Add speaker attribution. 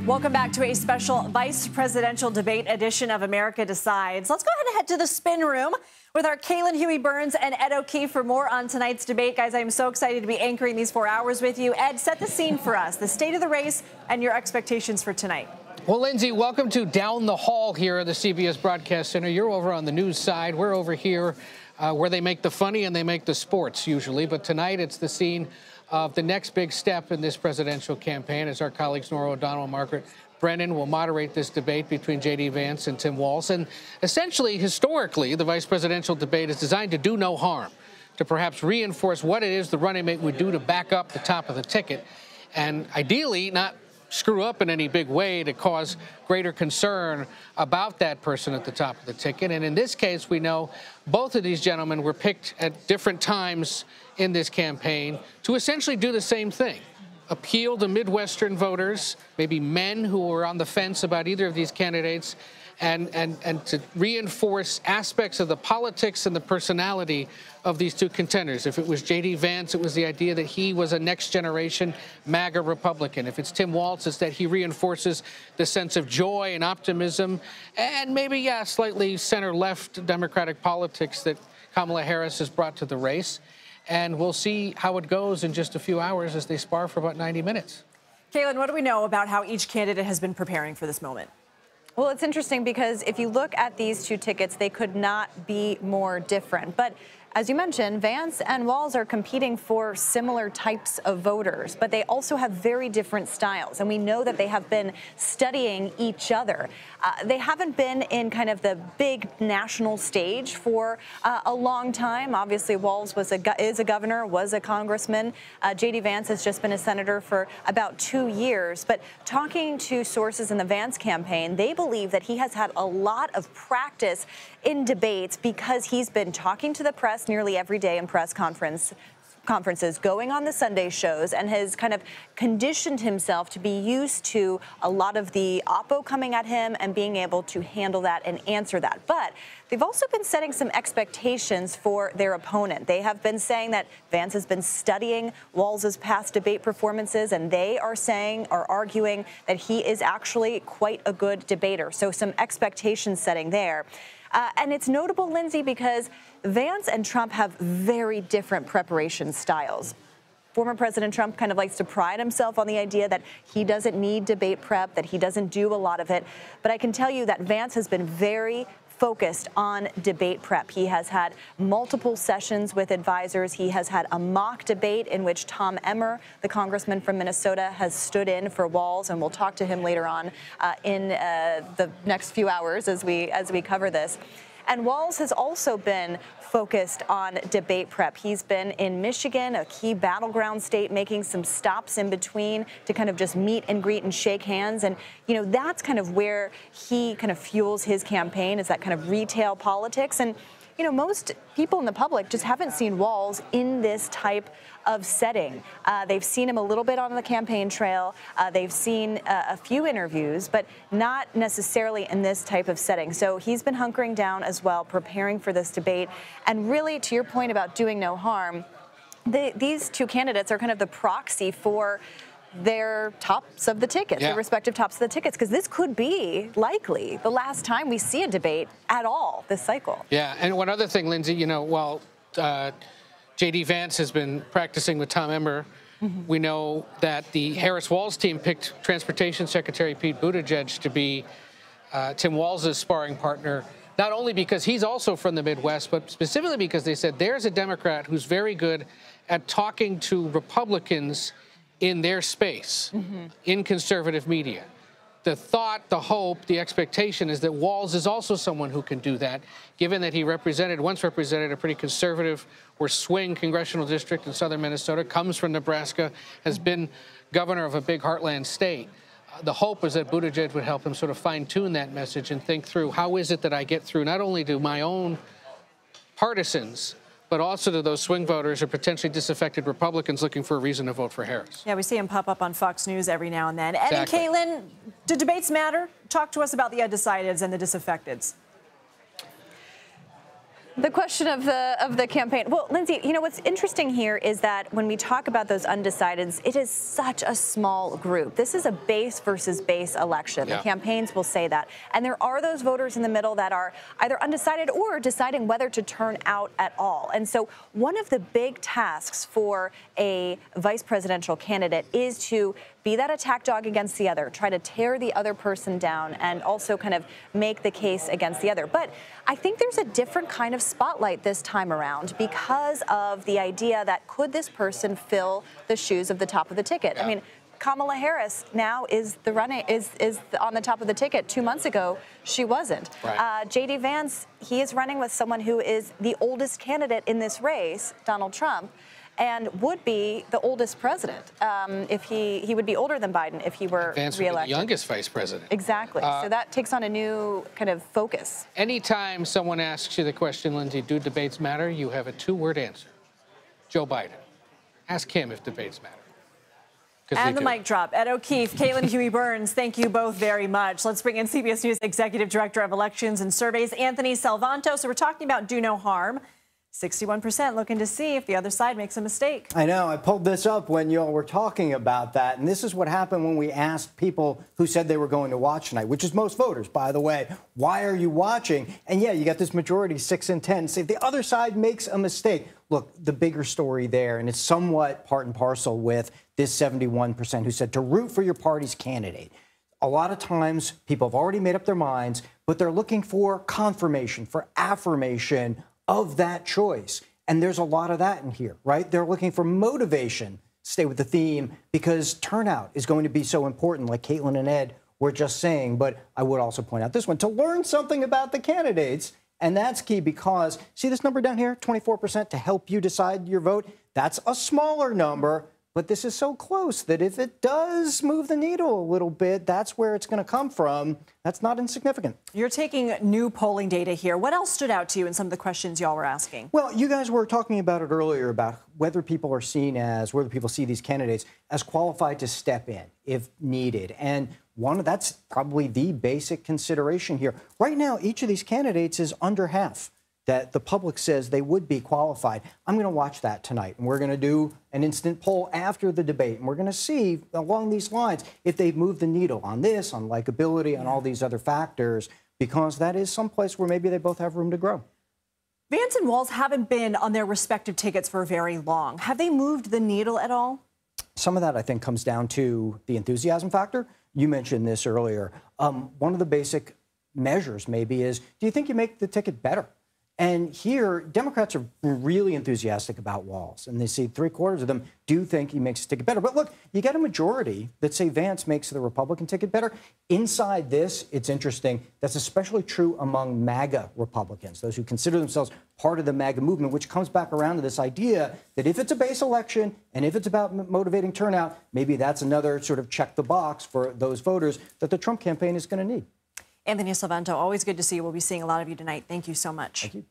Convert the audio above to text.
Speaker 1: Welcome back to a special vice presidential debate edition of America Decides. Let's go ahead and head to the spin room with our Caitlin Huey-Burns and Ed O'Keefe for more on tonight's debate. Guys, I am so excited to be anchoring these 4 hours with you. Ed, set the scene for us, the state of the race and your expectations for tonight.
Speaker 2: Well, Lindsay, welcome to Down the Hall here at the CBS Broadcast Center. You're over on the news side. We're over here where they make the funny and they make the sports usually. But tonight it's the scene of the next big step in this presidential campaign as our colleagues Nora O'Donnell and Margaret Brennan will moderate this debate between J.D. Vance and Tim Walz. And essentially, historically, the vice presidential debate is designed to do no harm, to perhaps reinforce what it is the running mate would do to back up the top of the ticket, and ideally not screw up in any big way to cause greater concern about that person at the top of the ticket. And in this case, we know both of these gentlemen were picked at different times in this campaign to essentially do the same thing: appeal to Midwestern voters, maybe men who were on the fence about either of these candidates, and to reinforce aspects of the politics and the personality of these two contenders. If it was J.D. Vance, it was the idea that he was a next-generation MAGA Republican. If it's Tim Walz, it's that he reinforces the sense of joy and optimism and maybe, yeah, slightly center-left Democratic politics that Kamala Harris has brought to the race. And we'll see how it goes in just a few hours as they spar for about 90 minutes.
Speaker 1: Caitlin, what do we know about how each candidate has been preparing for this moment?
Speaker 3: Well, it's interesting because if you look at these two tickets, they could not be more different. But as you mentioned, Vance and Walz are competing for similar types of voters, but they also have very different styles. And we know that they have been studying each other. They haven't been in kind of the big national stage for a long time. Obviously, Walz is a governor, was a congressman. J.D. Vance has just been a senator for about 2 years. But talking to sources in the Vance campaign, they believe that he has had a lot of practice in debates because he's been talking to the press nearly every day in press conferences, going on the Sunday shows, and has kind of conditioned himself to be used to a lot of the oppo coming at him and being able to handle that and answer that. But they've also been setting some expectations for their opponent. They have been saying that Vance has been studying Walz's past debate performances, and they are arguing that he is actually quite a good debater. So some expectation setting there. And it's notable, Lindsay, because Vance and Trump have very different preparation styles. Former President Trump kind of likes to pride himself on the idea that he doesn't need debate prep, that he doesn't do a lot of it. But I can tell you that Vance has been very focused on debate prep. He has had multiple sessions with advisors. He has had a mock debate in which Tom Emmer, the congressman from Minnesota, has stood in for Walz, and we'll talk to him later on in the next few hours as we cover this. And Walz has also been focused on debate prep. He's been in Michigan, a key battleground state, making some stops in between to kind of just meet and greet and shake hands. And, you know, that's kind of where he kind of fuels his campaign, is that kind of retail politics. And, you know, most people in the public just haven't seen Walz in this type of setting. They've seen him a little bit on the campaign trail. They've seen a few interviews, but not necessarily in this type of setting. So he's been hunkering down as well, preparing for this debate. And really, to your point about doing no harm, these two candidates are kind of the proxy for their tops of the tickets, their respective tops of the tickets, because this could be likely the last time we see a debate at all this cycle.
Speaker 2: Yeah, and one other thing, Lindsay, you know, while J.D. Vance has been practicing with Tom Emmer, we know that the Harris-Walz team picked Transportation Secretary Pete Buttigieg to be Tim Walz's sparring partner, not only because he's also from the Midwest, but specifically because they said there's a Democrat who's very good at talking to Republicans in their space, in conservative media. The thought, the hope, the expectation is that Walz is also someone who can do that, given that he once represented a pretty conservative or swing congressional district in southern Minnesota, comes from Nebraska, has been governor of a big heartland state. The hope is that Buttigieg would help him sort of fine-tune that message and think through, how is it that I get through not only to my own partisans, but also to those swing voters or potentially disaffected Republicans looking for a reason to vote for Harris.
Speaker 1: Yeah, we see him pop up on Fox News every now and then.
Speaker 2: Exactly.
Speaker 1: And Caitlin, do debates matter? Talk to us about the undecideds and the disaffecteds.
Speaker 3: The question of the campaign. Well, Lindsay, you know what's interesting here is that when we talk about those undecideds, it is such a small group. This is a base versus base election.
Speaker 2: Yeah.
Speaker 3: The campaigns will say that. And there are those voters in the middle that are either undecided or deciding whether to turn out at all. And so one of the big tasks for a vice presidential candidate is to be that attack dog against the other, try to tear the other person down, and also kind of make the case against the other. But I think there's a different kind of spotlight this time around because of the idea that could this person fill the shoes of the top of the ticket?
Speaker 2: Yeah.
Speaker 3: I mean, Kamala Harris now is on the top of the ticket. 2 months ago, she wasn't.
Speaker 2: Right.
Speaker 3: J.D. Vance, he is running with someone who is the oldest candidate in this race, Donald Trump, and would be the oldest president if he would be older than Biden if he were
Speaker 2: Vance
Speaker 3: reelected.
Speaker 2: would be the youngest vice president.
Speaker 3: Exactly. So that takes on a new kind of focus.
Speaker 2: Anytime someone asks you the question, Lindsay, do debates matter? You have a two-word answer. Joe Biden. Ask him if debates matter.
Speaker 1: And the mic drop. Ed O'Keefe, Caitlin Huey-Burns, thank you both very much. Let's bring in CBS News Executive Director of Elections and Surveys, Anthony Salvanto. So we're talking about do no harm. 61% looking to see if the other side makes a mistake.
Speaker 4: I know. I pulled this up when y'all were talking about that. And this is what happened when we asked people who said they were going to watch tonight, which is most voters, by the way. Why are you watching? And yeah, you got this majority, 6 in 10. Say if the other side makes a mistake. Look, the bigger story there, and it's somewhat part and parcel with this 71% who said to root for your party's candidate. A lot of times people have already made up their minds, but they're looking for confirmation, for affirmation of that choice. And there's a lot of that in here, right? They're looking for motivation, stay with the theme, because turnout is going to be so important, like Caitlin and Ed were just saying. But I would also point out this one, to learn something about the candidates. And that's key because, see this number down here, 24% to help you decide your vote? That's a smaller number. But this is so close that if it does move the needle a little bit, that's where it's going to come from. That's not insignificant.
Speaker 1: You're taking new polling data here. What else stood out to you in some of the questions y'all were asking?
Speaker 4: Well, you guys were talking about it earlier about whether people are seen as, whether people see these candidates as qualified to step in if needed. And that's probably the basic consideration here. Right now, each of these candidates is under half that the public says they would be qualified. I'm going to watch that tonight, and we're going to do an instant poll after the debate, and we're going to see along these lines if they've moved the needle on this, on likability, on all these other factors, because that is someplace where maybe they both have room to grow.
Speaker 1: Vance and Walz haven't been on their respective tickets for very long. Have they moved the needle at all?
Speaker 4: Some of that, I think, comes down to the enthusiasm factor. You mentioned this earlier. One of the basic measures maybe is, do you think you make the ticket better? And here, Democrats are really enthusiastic about Walz, and they see 3/4 of them do think he makes the ticket better. But look, you get a majority that say Vance makes the Republican ticket better. Inside this, it's interesting. That's especially true among MAGA Republicans, those who consider themselves part of the MAGA movement, which comes back around to this idea that if it's a base election and if it's about motivating turnout, maybe that's another sort of check the box for those voters that the Trump campaign is going to need.
Speaker 1: Anthony Salvanto, always good to see you. We'll be seeing a lot of you tonight. Thank you so much.
Speaker 4: Thank you.